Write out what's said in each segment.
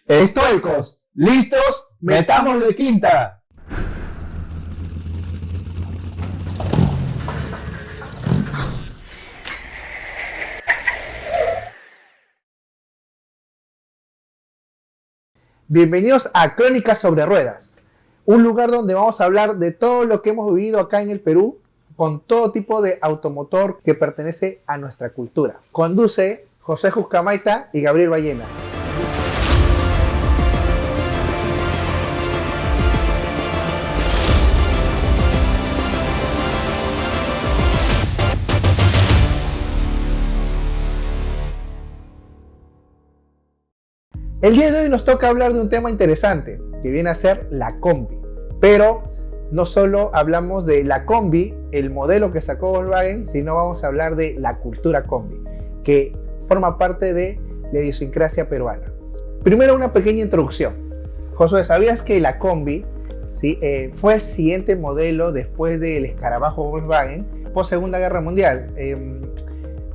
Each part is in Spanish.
Estoicos, ¿listos? ¡Metámosle quinta! Bienvenidos a Crónicas sobre Ruedas, un lugar donde vamos a hablar de todo lo que hemos vivido acá en el Perú, con todo tipo de automotor que pertenece a nuestra cultura. Conduce José Juscamaita y Gabriel Ballenas. El día de hoy nos toca hablar de un tema interesante, que viene a ser la combi. Pero no solo hablamos de la combi, el modelo que sacó Volkswagen, sino vamos a hablar de la cultura combi, que forma parte de la idiosincrasia peruana. Primero, una pequeña introducción. Josué, ¿sabías que la combi fue el siguiente modelo después del escarabajo Volkswagen post Segunda Guerra Mundial?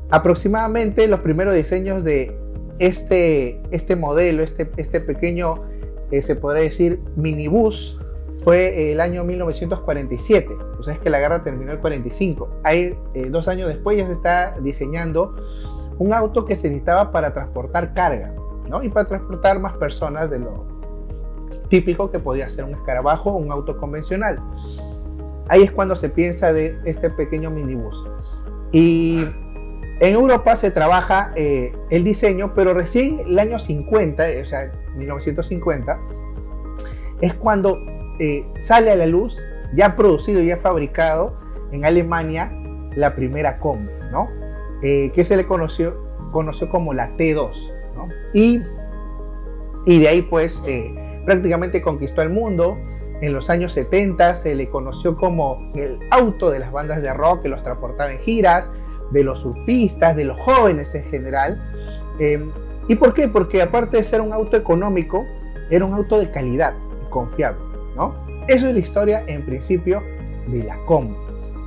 Aproximadamente los primeros diseños de este modelo, este pequeño, se podría decir, minibús, fue el año 1947. O sea, es que la guerra terminó el 45. Ahí, 2 años después ya se está diseñando un auto que se necesitaba para transportar carga, ¿no? Y para transportar más personas de lo típico que podía ser un escarabajo o un auto convencional. Ahí es cuando se piensa de este pequeño minibús. Y en Europa se trabaja el diseño, pero recién el año 50, o sea, 1950, es cuando sale a la luz, ya producido, ya fabricado en Alemania, la primera combi, ¿no? Que se le conoció como la T2, ¿no? Y de ahí, pues, prácticamente conquistó el mundo. En los años 70 se le conoció como el auto de las bandas de rock que los transportaba en giras, de los surfistas, de los jóvenes en general. ¿Y por qué? Porque aparte de ser un auto económico, era un auto de calidad y confiable, ¿no? Eso es la historia, en principio, de la combi,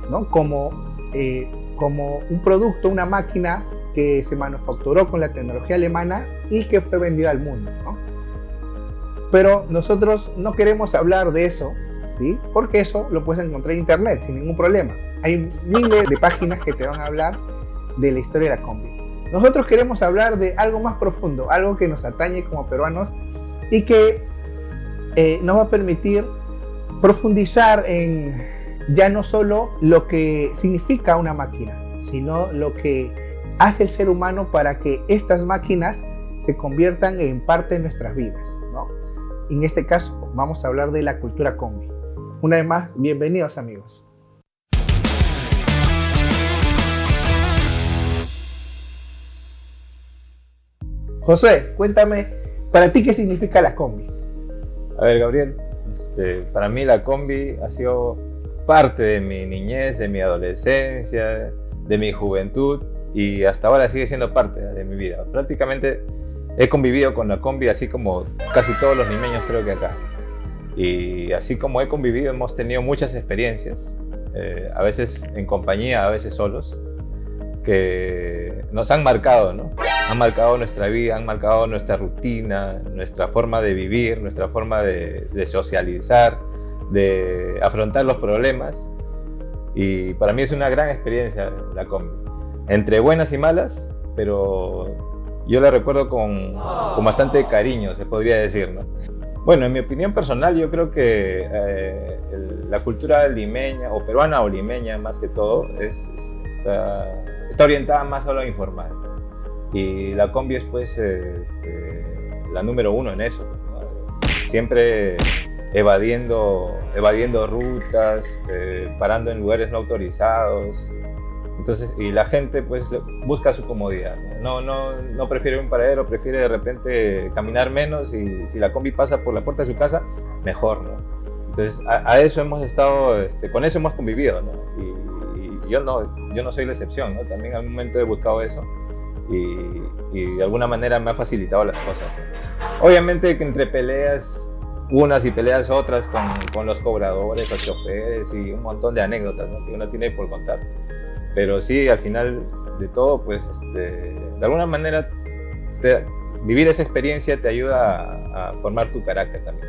¿no? Como un producto, una máquina que se manufacturó con la tecnología alemana y que fue vendida al mundo, ¿no? Pero nosotros no queremos hablar de eso, ¿sí? Porque eso lo puedes encontrar en internet sin ningún problema. Hay miles de páginas que te van a hablar de la historia de la combi. Nosotros queremos hablar de algo más profundo, algo que nos atañe como peruanos y que nos va a permitir profundizar en ya no solo lo que significa una máquina, sino lo que hace el ser humano para que estas máquinas se conviertan en parte de nuestras vidas, ¿no? En este caso vamos a hablar de la cultura combi. Una vez más, bienvenidos amigos. José, cuéntame, ¿para ti qué significa la combi? A ver, Gabriel, para mí la combi ha sido parte de mi niñez, de mi adolescencia, de mi juventud y hasta ahora sigue siendo parte de mi vida. Prácticamente he convivido con la combi así como casi todos los limeños creo que acá. Y así como he convivido hemos tenido muchas experiencias, a veces en compañía, a veces solos, que nos han marcado, ¿no? Han marcado nuestra vida, han marcado nuestra rutina, nuestra forma de vivir, nuestra forma de socializar, de afrontar los problemas. Y para mí es una gran experiencia la combi. Entre buenas y malas, pero yo la recuerdo con bastante cariño, se podría decir, ¿no? Bueno, en mi opinión personal, yo creo que la cultura limeña, o peruana o limeña más que todo, está orientada más a lo informal. Y la combi es pues la número uno en eso, ¿no? Siempre evadiendo rutas, parando en lugares no autorizados. Entonces, y la gente pues busca su comodidad, ¿no? No prefiere un paradero, prefiere de repente caminar menos y si la combi pasa por la puerta de su casa, mejor, ¿no? Entonces, a eso hemos estado, con eso hemos convivido, ¿no? Y yo no soy la excepción, ¿no? También en algún momento he buscado eso y de alguna manera me ha facilitado las cosas, ¿no? Obviamente que entre peleas unas y peleas otras con los cobradores, los choferes y un montón de anécdotas, ¿no? Que uno tiene por contar. Pero sí, al final de todo, pues, de alguna manera vivir esa experiencia te ayuda a formar tu carácter también.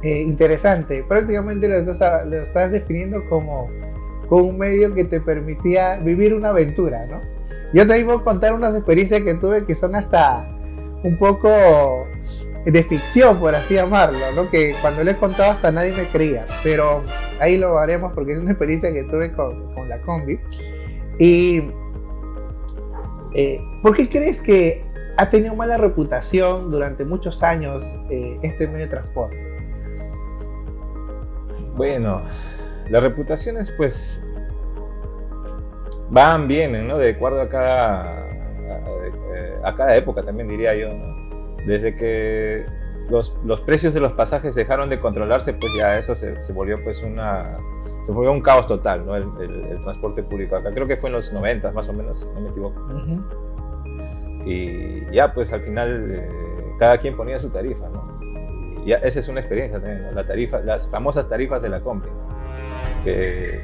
Interesante, prácticamente lo estás definiendo como un medio que te permitía vivir una aventura, ¿no? Yo te iba a contar unas experiencias que tuve que son hasta un poco de ficción, por así llamarlo, ¿no? Que cuando le he contado hasta nadie me creía, pero ahí lo haremos porque es una experiencia que tuve con la combi. Y ¿por qué crees que ha tenido mala reputación durante muchos años este medio de transporte? Bueno, las reputaciones pues van, vienen, ¿no? De acuerdo a cada época también, diría yo, ¿no? Desde que los precios de los pasajes dejaron de controlarse, pues ya eso se volvió pues se volvió un caos total, ¿no? El transporte público acá. Creo que fue en los 90 más o menos, no me equivoco. Uh-huh. Y ya pues al final cada quien ponía su tarifa, ¿no? Y ya, esa es una experiencia también, ¿no? Las famosas tarifas de la combi, que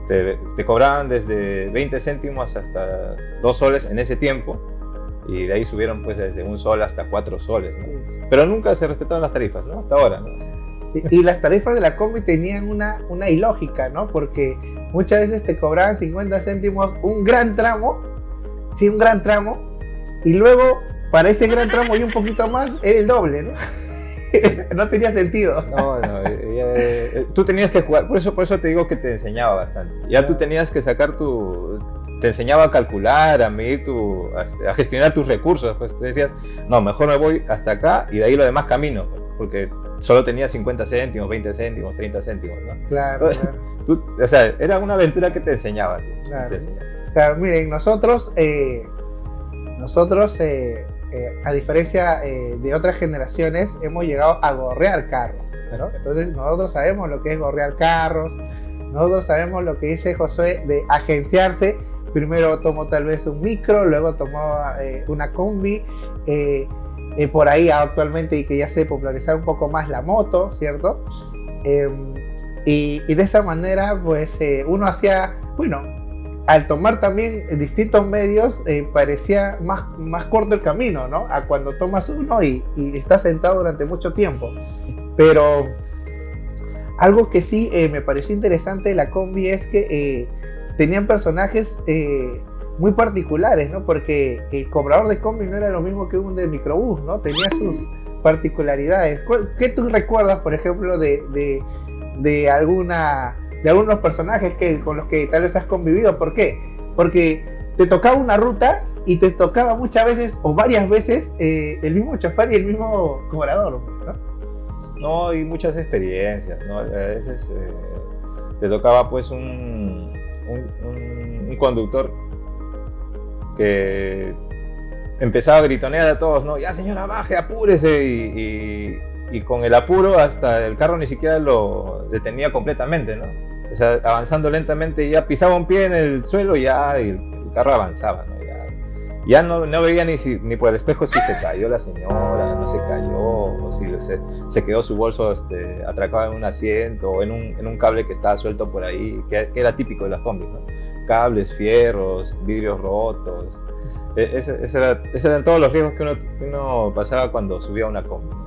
te cobraban desde 20 céntimos hasta 2 soles en ese tiempo. Y de ahí subieron pues desde 1 sol hasta 4 soles, ¿no? Pero nunca se respetaron las tarifas, ¿no? Hasta ahora, ¿no? Y las tarifas de la combi tenían una ilógica, ¿no? Porque muchas veces te cobraban 50 céntimos un gran tramo, sí, un gran tramo, y luego para ese gran tramo y un poquito más era el doble, ¿no? No tenía sentido. No, tú tenías que jugar, por eso te digo que te enseñaba bastante. Ya tú tenías que sacar te enseñaba a calcular, a medir a gestionar tus recursos. Pues tú decías, no, mejor me voy hasta acá y de ahí lo demás camino, porque solo tenía 50 céntimos, 20 céntimos, 30 céntimos, ¿no? Claro, claro. O sea, era una aventura que te enseñaba. Claro, claro, miren, nosotros a diferencia de otras generaciones, hemos llegado a gorrear carros, ¿no? Entonces nosotros sabemos lo que es gorrear carros, nosotros sabemos lo que dice Josué de agenciarse. Primero tomó tal vez un micro, luego tomó una combi, por ahí actualmente, y que ya se popularizó un poco más la moto, ¿cierto? Y de esa manera pues uno hacía, bueno, al tomar también distintos medios parecía más corto el camino, ¿no? A cuando tomas uno y estás sentado durante mucho tiempo. Pero algo que sí me pareció interesante de la combi es que tenían personajes muy particulares, ¿no? Porque el cobrador de combi no era lo mismo que un de microbús, ¿no? Tenía sus particularidades. ¿Qué tú recuerdas, por ejemplo, de algunos personajes con los que tal vez has convivido? ¿Por qué? Porque te tocaba una ruta y te tocaba muchas veces o varias veces el mismo chofer y el mismo cobrador, ¿no? No, hay muchas experiencias, ¿no? A veces te tocaba pues un conductor que empezaba a gritonear a todos, ¿no? Ya señora, baje, apúrese, y con el apuro hasta el carro ni siquiera lo detenía completamente, ¿no? O sea, avanzando lentamente, ya pisaba un pie en el suelo y el carro avanzaba, ¿no? Ya no veía ni por el espejo si se cayó la señora, no se cayó, o si se quedó su bolso atracado en un asiento o en un cable que estaba suelto por ahí, que era típico de las combis, ¿no? Cables, fierros, vidrios rotos. Esos eran todos los riesgos que uno pasaba cuando subía a una combi, ¿no?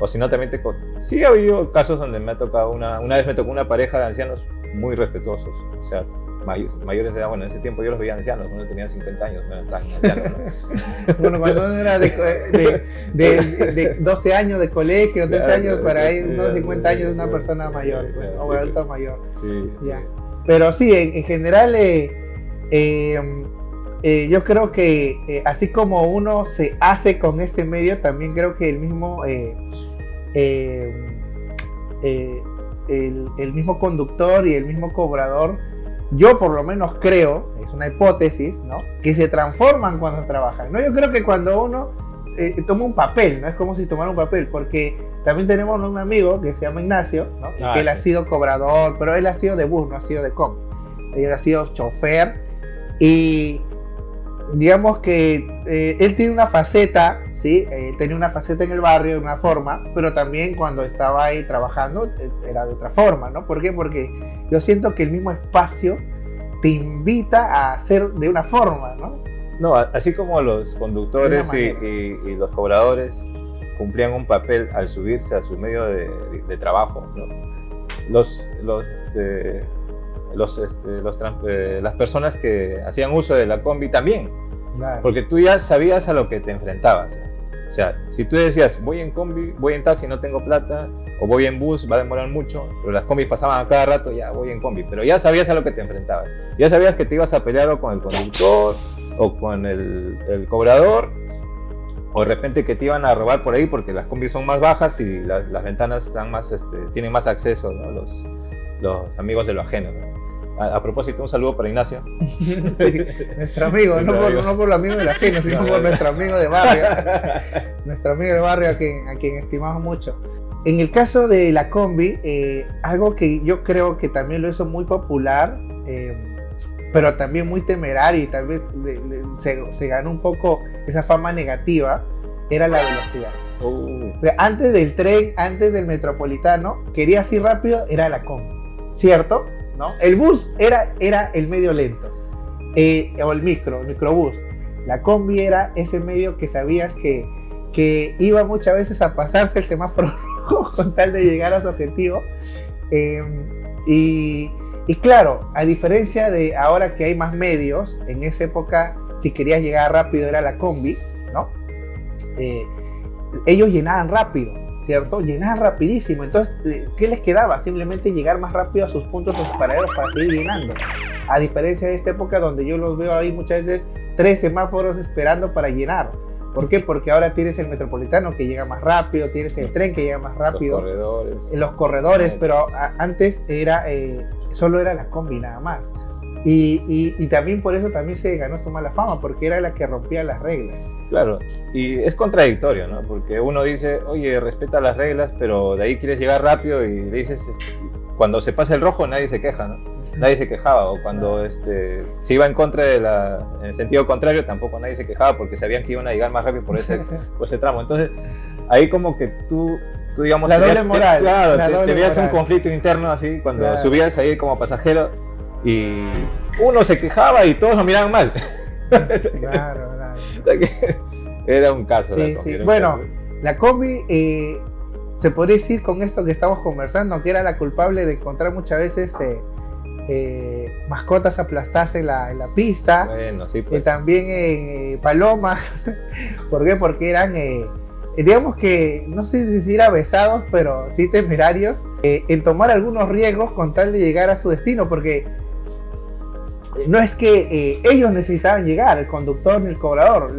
O si no, también sí ha habido casos donde me ha tocado una vez me tocó una pareja de ancianos muy respetuosos, o sea, mayores de edad. Bueno, en ese tiempo yo los veía ancianos, cuando tenían 50 años, no eran tan ancianos, ¿no? Bueno, cuando uno era de 12 años de colegio, 13 años, para ahí unos 50 años, una persona mayor, o adulto mayor. Sí. Ya. Pero sí, en general, yo creo que así como uno se hace con este medio, también creo que el mismo conductor y el mismo cobrador, yo por lo menos creo, es una hipótesis, ¿no?, que se transforman cuando trabajan, ¿no? Yo creo que cuando uno toma un papel, ¿no? Es como si tomara un papel, porque también tenemos un amigo que se llama Ignacio, ¿no? Que él ha sido cobrador, pero él ha sido de bus, no ha sido de combi. Él ha sido chofer y digamos que él tiene una faceta, ¿sí? Tenía una faceta en el barrio de una forma, pero también cuando estaba ahí trabajando era de otra forma, ¿no? ¿Por qué? Porque yo siento que el mismo espacio te invita a hacer de una forma, ¿no? No, así como los conductores De una y los cobradores cumplían un papel al subirse a su medio de trabajo, ¿no? Las personas que hacían uso de la combi también, Claro. porque tú ya sabías a lo que te enfrentabas. O sea, si tú decías, voy en combi, voy en taxi, no tengo plata, o voy en bus, va a demorar mucho, pero las combis pasaban a cada rato, ya voy en combi, pero ya sabías a lo que te enfrentabas. Ya sabías que te ibas a pelear o con el conductor, o con el cobrador, o de repente que te iban a robar por ahí porque las combis son más bajas y las ventanas están más, tienen más acceso, ¿no? Los amigos de lo ajeno, ¿no? A propósito, un saludo para Ignacio. Sí, nuestro amigo, no por los amigos de la gente, sino por nuestro amigo de barrio. Nuestro amigo de barrio a quien estimamos mucho. En el caso de la combi, algo que yo creo que también lo hizo muy popular, pero también muy temerario y tal vez se ganó un poco esa fama negativa, era la velocidad. O sea, antes del tren, antes del metropolitano, querías ir rápido, era la combi, ¿cierto? ¿No? El bus era el medio lento, o el microbús. La combi era ese medio que sabías que iba muchas veces a pasarse el semáforo rojo con tal de llegar a su objetivo. Y claro, a diferencia de ahora que hay más medios, en esa época si querías llegar rápido era la combi, ¿no? Ellos llenaban rápido, ¿cierto? Llenaban rapidísimo. Entonces, ¿qué les quedaba? Simplemente llegar más rápido a sus puntos, a sus paraderos para seguir llenando. A diferencia de esta época donde yo los veo ahí muchas veces 3 semáforos esperando para llenar. ¿Por qué? Porque ahora tienes el metropolitano que llega más rápido, tienes el tren que llega más rápido. Los corredores, pero antes solo era la combi nada más. Y también por eso también se ganó su mala fama, porque era la que rompía las reglas. Claro, y es contradictorio, ¿no? Porque uno dice, oye, respeta las reglas, pero de ahí quieres llegar rápido y le dices, cuando se pasa el rojo nadie se queja, ¿no? Nadie se quejaba, o cuando se iba en contra en el sentido contrario tampoco nadie se quejaba porque sabían que iban a llegar más rápido por ese tramo. Entonces, ahí como que tú digamos, la doble moral. Claro, tenías un conflicto interno así cuando subías ahí como pasajero y uno se quejaba y todos lo miraban mal. Claro. Era un caso. Sí, la combi, sí. un Bueno, caso. la combi se podría decir con esto que estamos conversando, que era la culpable de encontrar muchas veces mascotas aplastadas en la pista. Bueno, sí, pues. También en palomas. ¿Por qué? Porque eran, digamos que, no sé si era besados, pero sí temerarios en tomar algunos riesgos con tal de llegar a su destino, porque no es que ellos necesitaban llegar, el conductor ni el cobrador,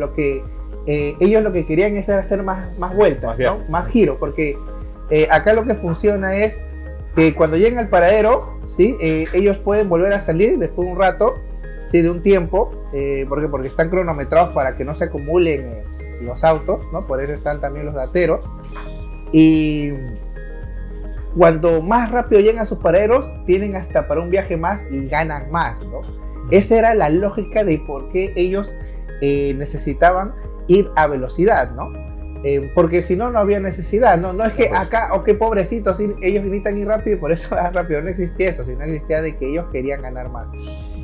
ellos lo que querían es hacer más vueltas, ¿no? Más giros, porque acá lo que funciona es que cuando llegan al paradero, ¿sí? Ellos pueden volver a salir después de un rato, ¿sí? De un tiempo, porque están cronometrados para que no se acumulen los autos, ¿no? Por eso están también los dateros. Y cuando más rápido llegan a sus paraderos, tienen hasta para un viaje más y ganan más, ¿no? Esa era la lógica de por qué ellos necesitaban ir a velocidad, ¿no? Porque si no, no había necesidad, no es que acá, qué pobrecitos, ellos gritan ir rápido y por eso va rápido, no existía eso, sino existía de que ellos querían ganar más.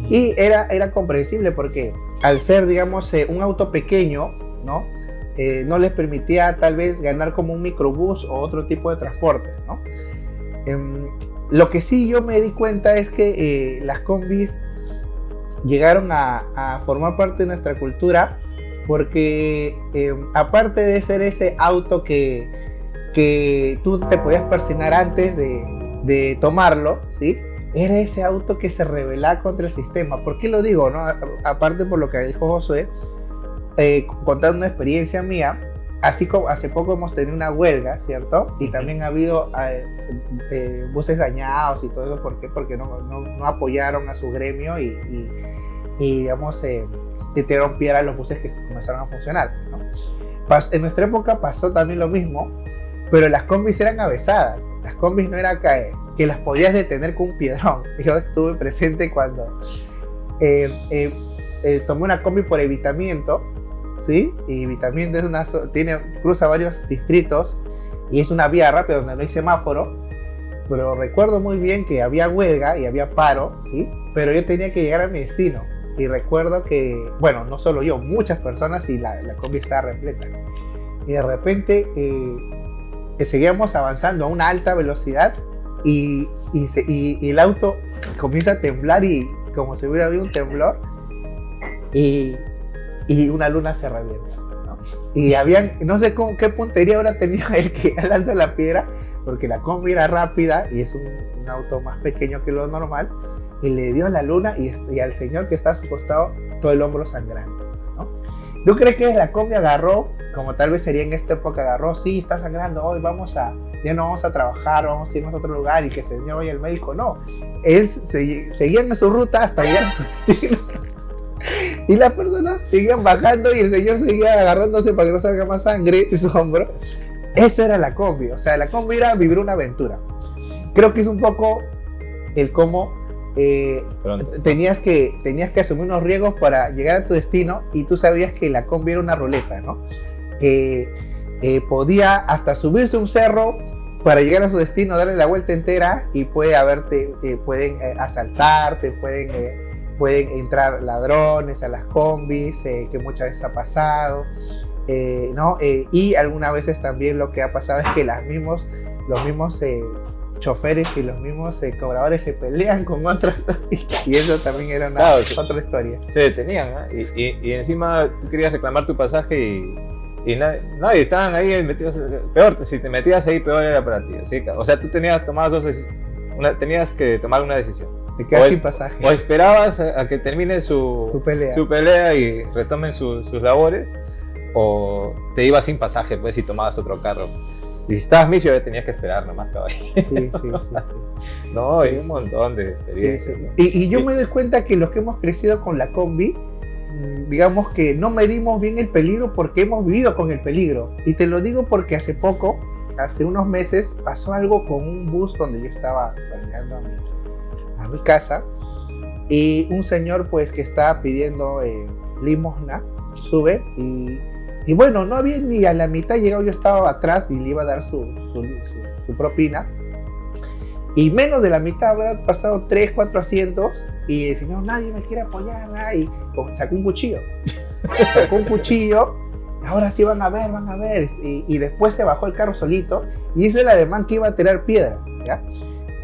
Y era comprensible porque al ser, digamos, un auto pequeño, ¿no? No les permitía tal vez ganar como un microbús o otro tipo de transporte, ¿no? Lo que sí yo me di cuenta es que las combis llegaron a formar parte de nuestra cultura porque aparte de ser ese auto que tú te podías persignar antes de tomarlo, ¿sí? Era ese auto que se rebelaba contra el sistema. ¿Por qué lo digo, no? Aparte por lo que dijo Josué, contando una experiencia mía, así como hace poco hemos tenido una huelga, ¿cierto? Y también ha habido buses dañados y todo eso. ¿Por qué? Porque no apoyaron a su gremio y digamos, le tiraron piedra a los buses que comenzaron a funcionar, ¿no? En nuestra época pasó también lo mismo, pero las combis eran avesadas. Las combis no era que las podías detener con un piedrón. Yo estuve presente cuando tomé una combi por Evitamiento, ¿sí? Y Evitamiento cruza varios distritos y es una vía rápida donde no hay semáforo, pero recuerdo muy bien que había huelga y había paro, ¿sí? Pero yo tenía que llegar a mi destino. y recuerdo que, bueno, no solo yo, muchas personas y la combi estaba repleta. Y de repente seguíamos avanzando a una alta velocidad y el auto comienza a temblar y como si hubiera habido un temblor y una luna se revienta, ¿no? Y habían, no sé qué puntería ahora tenía el que lanza la piedra, porque la combi era rápida y es un auto más pequeño que lo normal, y le dio a la luna y al señor que está a su costado todo el hombro sangrando, ¿no? ¿Tú crees que la combi agarró, como tal vez sería en esta época, agarró, sí, está sangrando, hoy ya no vamos a trabajar, vamos a irnos a otro lugar y que el señor vaya al médico? No, seguían en su ruta hasta llegar a su destino. Y las personas seguían bajando y el señor seguía agarrándose para que no salga más sangre de su hombro. Eso era la combi, o sea, la combi era vivir una aventura. Creo que es un poco el cómo tenías que asumir unos riesgos para llegar a tu destino, y tú sabías que la combi era una ruleta, ¿no? Podía hasta subirse un cerro para llegar a su destino, darle la vuelta entera, y pueden asaltarte, pueden entrar ladrones a las combis, que muchas veces ha pasado, ¿no? Y algunas veces también lo que ha pasado es que los mismos choferes y los mismos cobradores se pelean con otros y eso también era otra historia. Se detenían, ¿eh? Y encima tú querías reclamar tu pasaje y nadie, estaban ahí metidos. Peor, si te metías ahí, peor era para ti. ¿Sí? O sea, tú tenías que tomar una decisión. Te quedas sin pasaje. O esperabas a que termine su pelea y retomen sus labores, o te ibas sin pasaje, pues, y tomabas otro carro. Y si estabas misio, tenías que esperar nomás, caballo. Sí. No, hay un montón de experiencias. Sí. Y yo me doy cuenta que los que hemos crecido con la combi, digamos que no medimos bien el peligro porque hemos vivido con el peligro. Y te lo digo porque hace unos meses, pasó algo con un bus donde yo estaba llegando a mi casa, y un señor pues que estaba pidiendo limosna sube y bueno, no había ni a la mitad llegado, yo estaba atrás y le iba a dar su propina, y menos de la mitad habrá pasado 3-4 asientos y el señor, nadie me quiere apoyar, y sacó un cuchillo ahora sí van a ver, y después se bajó el carro solito y hizo el ademán que iba a tirar piedras, ¿ya?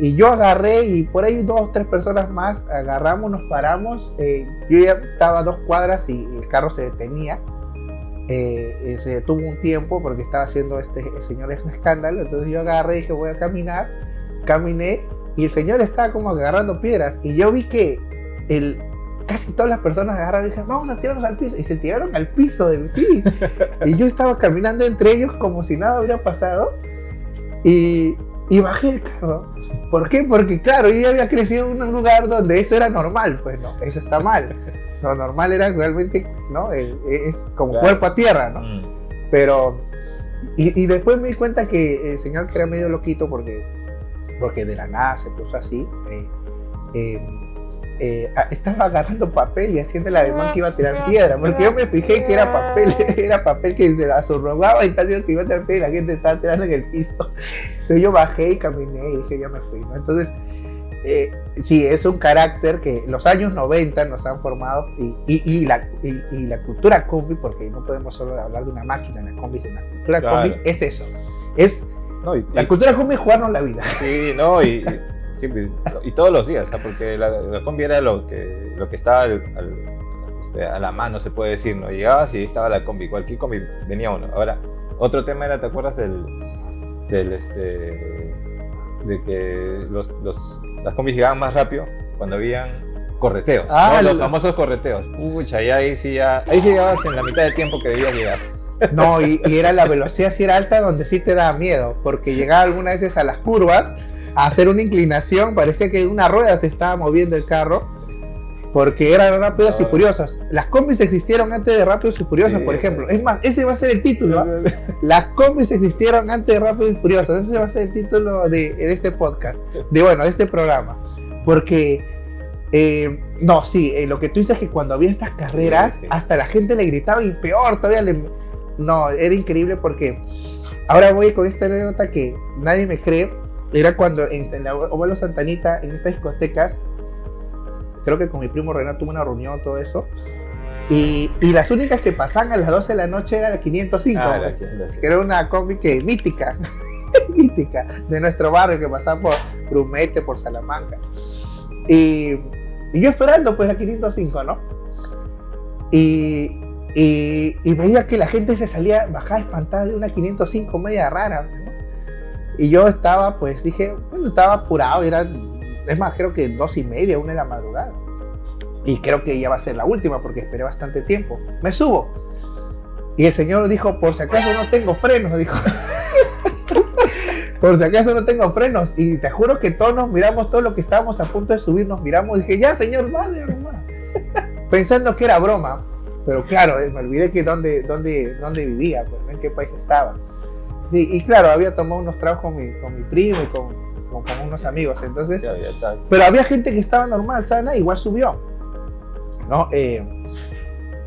Y yo agarré, y por ahí 2 o 3 personas más agarramos, nos paramos, yo ya estaba a 2 cuadras y el carro se detenía, se detuvo un tiempo porque estaba haciendo el señor un escándalo. Entonces yo agarré y dije, voy a caminé, y el señor estaba como agarrando piedras, y yo vi que casi todas las personas agarraron y dije, vamos a tirarnos al piso, y se tiraron al piso y yo estaba caminando entre ellos como si nada hubiera pasado, y bajé el carro. ¿Por qué? Porque claro, yo ya había crecido en un lugar donde eso era normal. Pues no, eso está mal. Lo normal era realmente, ¿no? Es como claro, cuerpo a tierra, ¿no? Pero, y después me di cuenta que el señor, que era medio loquito porque de la nada se puso así, estaba agarrando papel y haciendo el ademán que iba a tirar piedra, porque yo me fijé que era papel que se la surrogaba y casi que iba a tirar piedra y la gente estaba tirando en el piso. Entonces yo bajé y caminé y dije, ya me fui, ¿no? Entonces, sí, es un carácter que los años 90 nos han formado, y la cultura combi, porque no podemos solo hablar de una máquina, la combi, la cultura combi es eso, la cultura combi es jugarnos la vida. Sí, no, y todos los días, ¿sabes? Porque la combi era lo que estaba a la mano, se puede decir, ¿no? Llegabas y estaba la combi, cualquier combi venía uno. Ahora, otro tema era, ¿te acuerdas de que las combis llegaban más rápido cuando habían correteos? ¿No? Los famosos correteos. Pucha, y ahí sí llegabas en la mitad del tiempo que debías llegar. No, y era la velocidad sí era alta, donde sí te daba miedo, porque llegaba algunas veces a las curvas a hacer una inclinación, parecía que una rueda se estaba moviendo el carro, porque eran Rápidos y Furiosos. Las combis existieron antes de Rápidos y Furiosos, sí, por ejemplo. Es más, ese va a ser el título, ¿eh? Las combis existieron antes de Rápidos y Furiosos. Ese va a ser el título de este podcast, de este programa. Porque, lo que tú dices es que cuando había estas carreras, sí. Hasta la gente le gritaba, y peor todavía no, era increíble, porque ahora voy con esta anécdota que nadie me cree. Era cuando en la Abuelo Santanita, en estas discotecas, creo que con mi primo Renato tuve una reunión, todo eso. Y las únicas que pasaban a las 12 de la noche era la 505, que era una combi que mítica, mítica, de nuestro barrio, que pasaba por Brumete, por Salamanca. Y yo esperando pues la 505, ¿no? Y veía que la gente se salía, bajaba espantada de una 505 media rara, ¿no? Y yo estaba, pues dije, bueno, estaba apurado, es más, creo que 2:30, 1 de la madrugada. Y creo que ya va a ser la última porque esperé bastante tiempo. Me subo. Y el señor dijo, por si acaso no tengo frenos, dijo. Por si acaso no tengo frenos. Y te juro que todos nos miramos, todos los que estábamos a punto de subir, nos miramos. Y dije, ya señor, madre, nomás. Pensando que era broma. Pero claro, me olvidé que dónde vivía, pues, en qué país estaba. Sí, y claro, había tomado unos tragos con mi primo y con unos amigos. Entonces, Ya está. pero había gente que estaba normal, sana, igual subió, ¿no?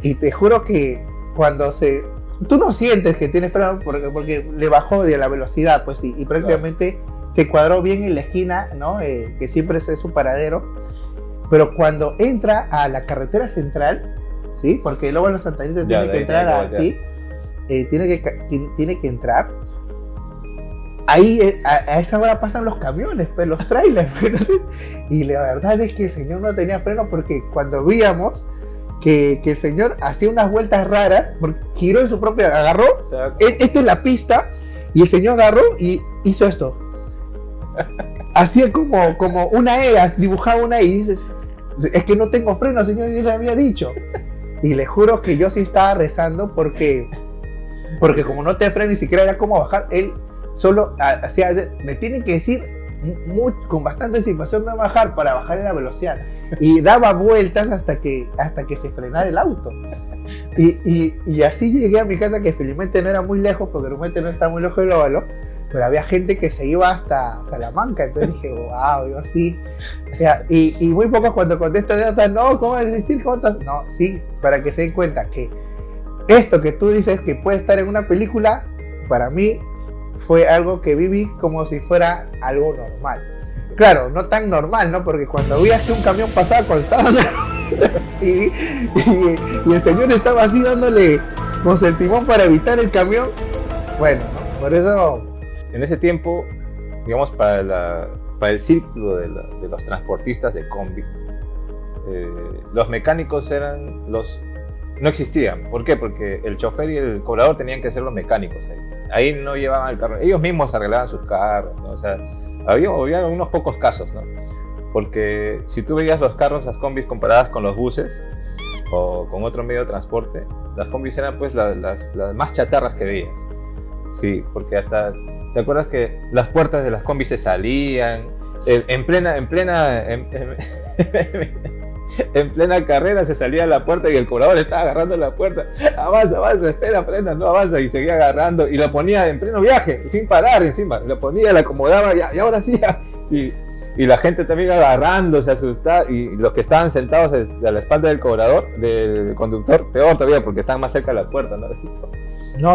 Y te juro que cuando tú no sientes que tiene freno porque le bajó de la velocidad, pues sí, y prácticamente se cuadró bien en la esquina, ¿no? Que siempre es su paradero. Pero cuando entra a la carretera central, ¿sí? Porque luego en los Santanitas tiene que entrar así, tiene que entrar. Ahí a esa hora pasan los camiones, pues, los trailers. Y la verdad es que el señor no tenía freno porque cuando veíamos que el señor hacía unas vueltas raras, porque giró en su propia, agarró, esto es la pista, y el señor agarró y hizo esto. Hacía como una E, dibujaba una E, y dices, es que no tengo freno, señor, y le había dicho. Y le juro que yo sí estaba rezando porque como no te frena ni siquiera era como bajar, él solo hacía, me tienen que decir con bastante anticipación de bajar para bajar en la velocidad, y daba vueltas hasta que se frenara el auto. Y así llegué a mi casa, que felizmente no era muy lejos, porque realmente no está muy lejos del óvalo, pero había gente que se iba hasta Salamanca. Entonces dije, wow, yo así. Y muy pocos cuando contestan, no, ¿cómo va a existir? ¿Cómo estás? No, sí, para que se den cuenta que esto que tú dices que puede estar en una película, para mí fue algo que viví como si fuera algo normal. Claro, no tan normal, ¿no? Porque cuando veías que un camión pasaba cortado y el señor estaba así dándole con el timón para evitar el camión, bueno, ¿no? Por eso... En ese tiempo, digamos, para el círculo de los transportistas de combi, los mecánicos no existían. ¿Por qué? Porque el chofer y el cobrador tenían que ser los mecánicos ahí. Ahí no llevaban el carro, ellos mismos arreglaban sus carros, ¿no? O sea, había unos pocos casos, ¿no? Porque si tú veías los carros, las combis comparadas con los buses o con otro medio de transporte, las combis eran pues las más chatarras que veías. Sí, porque hasta, ¿te acuerdas que las puertas de las combis se salían? En plena carrera se salía a la puerta y el cobrador estaba agarrando la puerta. Avanza, espera, frena, no avanza, y seguía agarrando y lo ponía en pleno viaje, sin parar encima. Lo ponía, le acomodaba y ahora sí. Y la gente también agarrándose, asustada, y los que estaban sentados a la espalda del cobrador, del conductor, peor todavía porque estaban más cerca de la puerta, ¿no?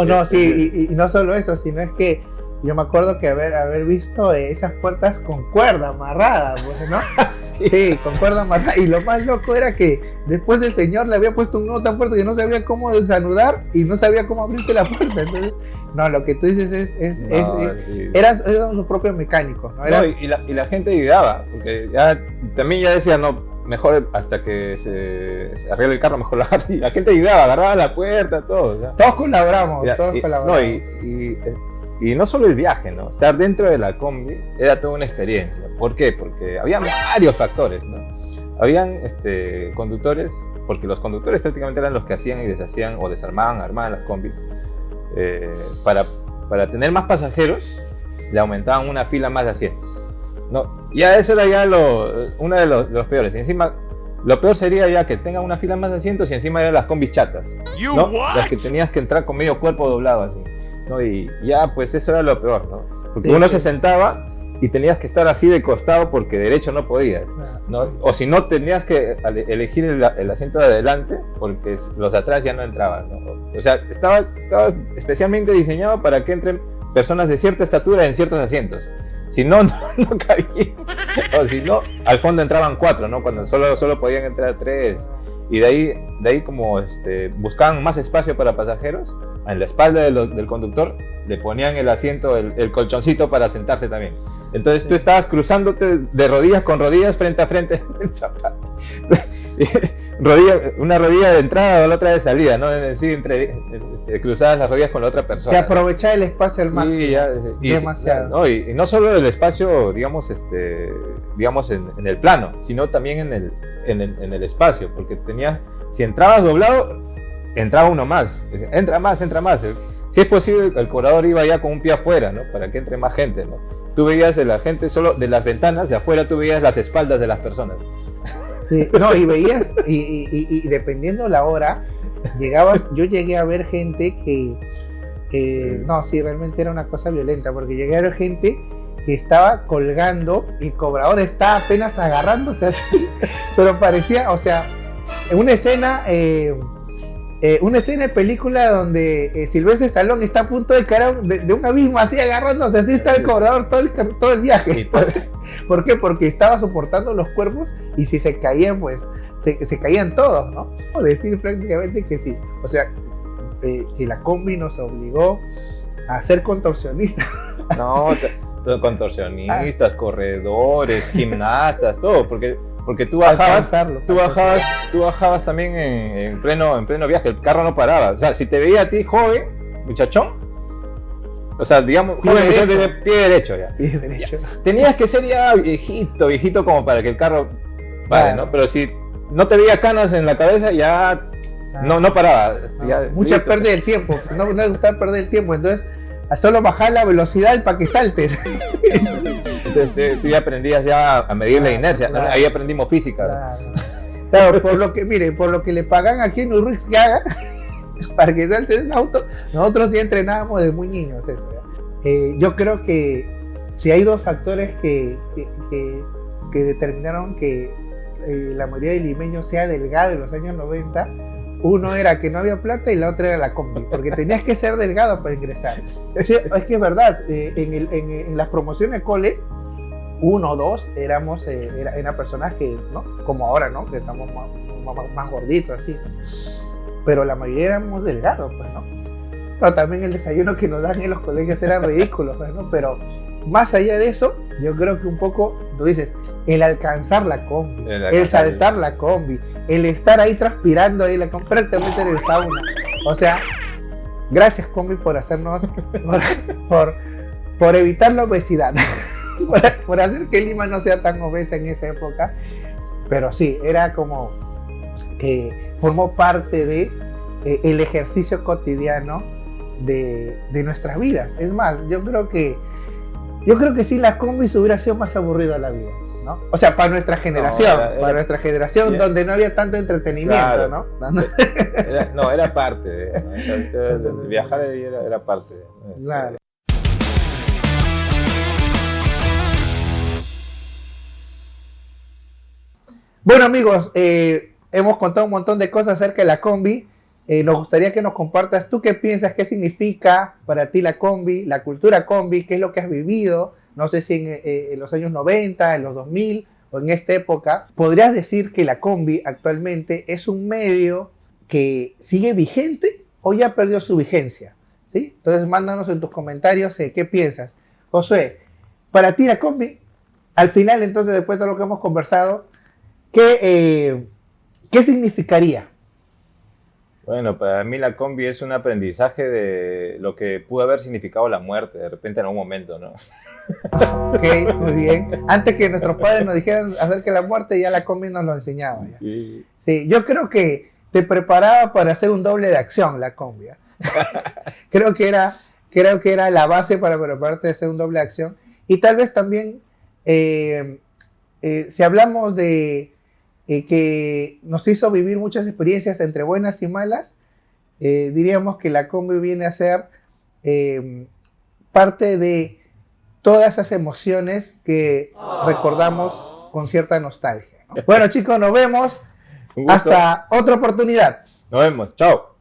No, sí, y no solo eso, sino es que yo me acuerdo que haber visto esas puertas con cuerda amarrada, pues, ¿no? Sí, con cuerda amarrada. Y lo más loco era que después el señor le había puesto un nudo tan fuerte que no sabía cómo desanudar y no sabía cómo abrirte la puerta. Entonces, no, lo que tú dices eran sus propios mecánicos, ¿no? Y la gente ayudaba, porque también ya decía, no, mejor hasta que se arregle el carro, mejor y la gente ayudaba, agarraba la puerta, todo. O sea, todos colaboramos. No, y no solo el viaje, ¿no? Estar dentro de la combi era toda una experiencia. ¿Por qué? Porque había varios factores, ¿no? Habían conductores, porque los conductores prácticamente eran los que hacían y deshacían o desarmaban, armaban las combis. Para tener más pasajeros, le aumentaban una fila más de asientos, ¿no? Ya eso era ya uno de los peores. Y encima, lo peor sería ya que tengan una fila más de asientos y encima eran las combis chatas, ¿no? Las que tenías que entrar con medio cuerpo doblado así, ¿no? Y ya, pues eso era lo peor, ¿no? Porque uno se sentaba y tenías que estar así de costado porque derecho no podías, ¿no? O si no, tenías que elegir el asiento de adelante porque los de atrás ya no entraban, ¿no? O sea, estaba especialmente diseñado para que entren personas de cierta estatura en ciertos asientos. Si no, no cabía. O si no, al fondo entraban 4, ¿no? Cuando solo podían entrar 3. Y de ahí como buscaban más espacio para pasajeros, en la espalda del conductor le ponían el asiento, el colchoncito para sentarse también. Entonces tú estabas cruzándote de rodillas con rodillas frente a frente. Una rodilla de entrada o la otra de salida, ¿no? Es decir, cruzadas las rodillas con la otra persona. Se aprovechaba el espacio al máximo. Demasiado. ¿No? Y no solo el espacio, digamos, en el plano, sino también en el espacio, porque si entrabas doblado, entraba uno más. Entra más. Si es posible, el cobrador iba ya con un pie afuera, ¿no? Para que entre más gente, ¿no? Tú veías de la gente solo de las ventanas, de afuera tú veías las espaldas de las personas. Sí, no, y veías, y dependiendo la hora, yo llegué a ver gente que, no, sí, realmente era una cosa violenta, porque llegué a ver gente que estaba colgando y el cobrador estaba apenas agarrándose así, pero parecía, o sea, una escena de película donde Sylvester Stallone está a punto de caer de un abismo así agarrándose, así está el cobrador todo el viaje. ¿Por qué? Porque estaba soportando los cuerpos y si se caían, pues se caían todos, ¿no? Decir prácticamente que sí. O sea, que la combi nos obligó a ser contorsionistas. No, contorsionistas, corredores, gimnastas, todo, porque tú bajabas también en pleno viaje, el carro no paraba. O sea, si te veía a ti joven, muchachón, o sea, digamos, pie derecho ya. Pie derecho. Ya. Tenías que ser ya viejito como para que el carro pare, ¿no? Pero si no te veía canas en la cabeza, ya no paraba. Ya, mucha pérdida del tiempo, no me gustaba perder el tiempo, entonces solo bajar la velocidad para que saltes. Entonces tú ya aprendías ya a medir la inercia, ¿no? Ahí aprendimos física. Claro, por lo que le pagan aquí en Urrix que haga para que salte en auto, nosotros sí entrenábamos desde muy niños eso. Yo creo que si hay dos factores que determinaron que la mayoría de limeños sea delgado en los años 90, uno era que no había plata y la otra era la combi, porque tenías que ser delgado para ingresar. Es que es verdad, en las promociones cole, 1 o 2 eran personas que, ¿no? Como ahora, ¿no? Que estamos más gorditos, así. Pero la mayoría éramos delgados, pues, ¿no? Pero también el desayuno que nos dan en los colegios era ridículo, pues, ¿no? Pero más allá de eso, yo creo que un poco, tú dices, el alcanzar la combi, el saltar la combi, el estar ahí transpirando ahí la combi, prácticamente en el sauna. O sea, gracias combi por hacernos, por evitar la obesidad, por hacer que Lima no sea tan obesa en esa época. Pero sí, era como que formó parte de el ejercicio cotidiano de nuestras vidas. Es más, yo creo que sí, la combi se hubiera sido más aburrida la vida, ¿no? O sea, para nuestra generación, donde no había tanto entretenimiento, claro, ¿no? Era parte de viajar era parte de, claro. Bueno, amigos, hemos contado un montón de cosas acerca de la combi. Nos gustaría que nos compartas tú qué piensas, qué significa para ti la combi, la cultura combi, qué es lo que has vivido, no sé si en los años 90, en los 2000 o en esta época. ¿Podrías decir que la combi actualmente es un medio que sigue vigente o ya perdió su vigencia? ¿Sí? Entonces mándanos en tus comentarios qué piensas. Josué, para ti la combi, al final entonces después de lo que hemos conversado, ¿qué significaría? Bueno, para mí la combi es un aprendizaje de lo que pudo haber significado la muerte de repente en algún momento, ¿no? Ok, muy bien. Antes que nuestros padres nos dijeran acerca de la muerte, ya la combi nos lo enseñaba. ¿Ya? Sí. Sí, yo creo que te preparaba para hacer un doble de acción la combi. creo que era la base para prepararte de hacer un doble de acción. Y tal vez también, si hablamos de que nos hizo vivir muchas experiencias entre buenas y malas, diríamos que la combi viene a ser parte de todas esas emociones que recordamos con cierta nostalgia, ¿no? Bueno, chicos, nos vemos. Hasta otra oportunidad. Nos vemos. Chao.